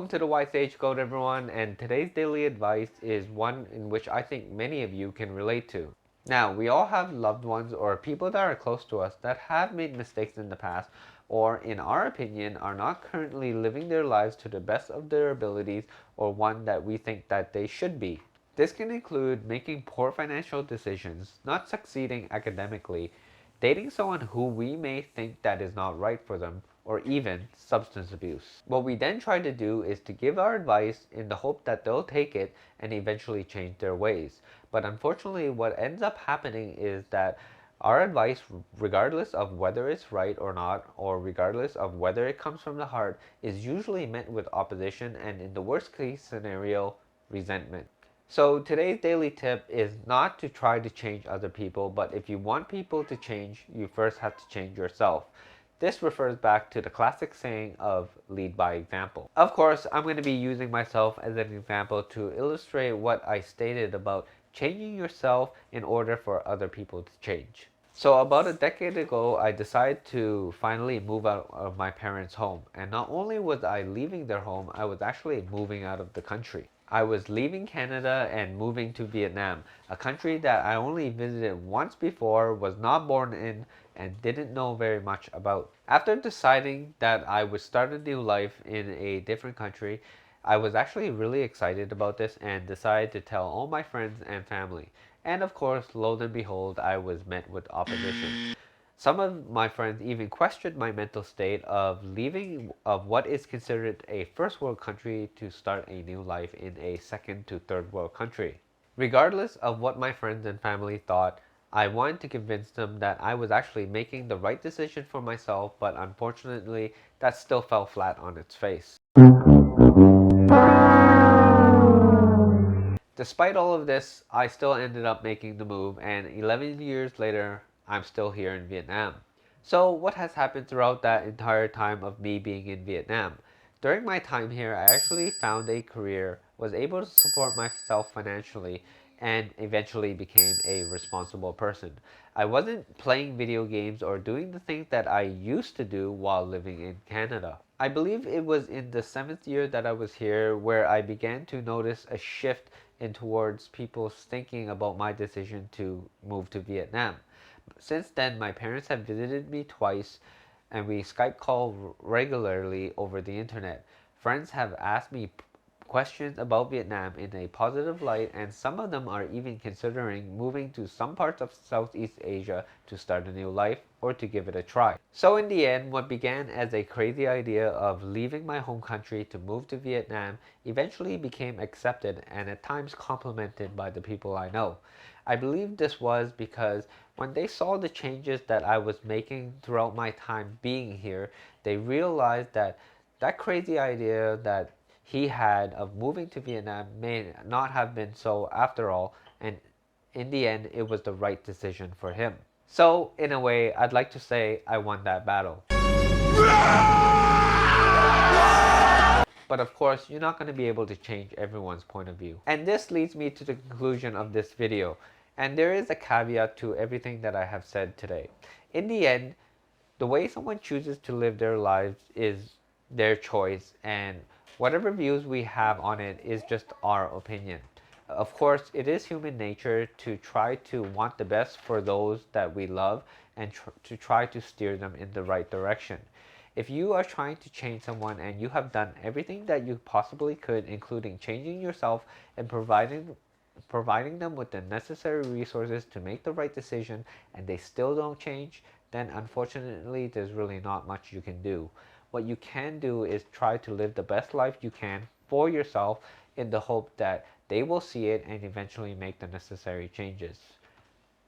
Welcome to the Wise Age Code, everyone, and today's daily advice is one in which I think many of you can relate to. Now, we all have loved ones or people that are close to us that have made mistakes in the past, or in our opinion, are not currently living their lives to the best of their abilities or one that we think that they should be. This can include making poor financial decisions, not succeeding academically, dating someone who we may think that is not right for them, or even substance abuse. What we then try to do is to give our advice in the hope that they'll take it and eventually change their ways. But unfortunately, what ends up happening is that our advice, regardless of whether it's right or not, or regardless of whether it comes from the heart, is usually met with opposition and, in the worst case scenario, resentment. So today's daily tip is not to try to change other people, but if you want people to change, you first have to change yourself. This refers back to the classic saying of lead by example. Of course, I'm going to be using myself as an example to illustrate what I stated about changing yourself in order for other people to change. So about a decade ago, I decided to finally move out of my parents' home. And not only was I leaving their home, I was actually moving out of the country. I was leaving Canada and moving to Vietnam, a country that I only visited once before, was not born in, and didn't know very much about. After deciding that I would start a new life in a different country, I was actually really excited about this and decided to tell all my friends and family. And of course, lo and behold, I was met with opposition. Some of my friends even questioned my mental state of leaving of what is considered a first world country to start a new life in a second to third world country. Regardless of what my friends and family thought, I wanted to convince them that I was actually making the right decision for myself, but unfortunately, that still fell flat on its face. Despite all of this, I still ended up making the move, and 11 years later, I'm still here in Vietnam. So what has happened throughout that entire time of me being in Vietnam? During my time here, I actually found a career, was able to support myself financially, and eventually became a responsible person. I wasn't playing video games or doing the things that I used to do while living in Canada. I believe it was in the 7th year that I was here where I began to notice a shift in towards people's thinking about my decision to move to Vietnam. Since then, my parents have visited me twice, and we Skype call regularly over the internet. Friends have asked me questions about Vietnam in a positive light, and some of them are even considering moving to some parts of Southeast Asia to start a new life or to give it a try. So in the end, what began as a crazy idea of leaving my home country to move to Vietnam eventually became accepted and at times complimented by the people I know. I believe this was because when they saw the changes that I was making throughout my time being here, they realized that that crazy idea that he had of moving to Vietnam may not have been so after all, and in the end, it was the right decision for him. So, in a way, I'd like to say I won that battle. But of course, you're not going to be able to change everyone's point of view. And this leads me to the conclusion of this video. And there is a caveat to everything that I have said today. In the end, the way someone chooses to live their lives is their choice, and whatever views we have on it is just our opinion. Of course, it is human nature to try to want the best for those that we love and to try to steer them in the right direction. If you are trying to change someone and you have done everything that you possibly could, including changing yourself and providing them with the necessary resources to make the right decision, and they still don't change, then unfortunately there's really not much you can do. What you can do is try to live the best life you can for yourself in the hope that they will see it and eventually make the necessary changes.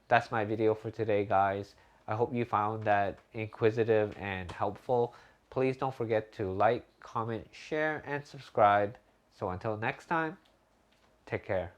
That's my video for today, guys. I hope you found that inquisitive and helpful. Please don't forget to like, comment, share, and subscribe. So until next time, take care.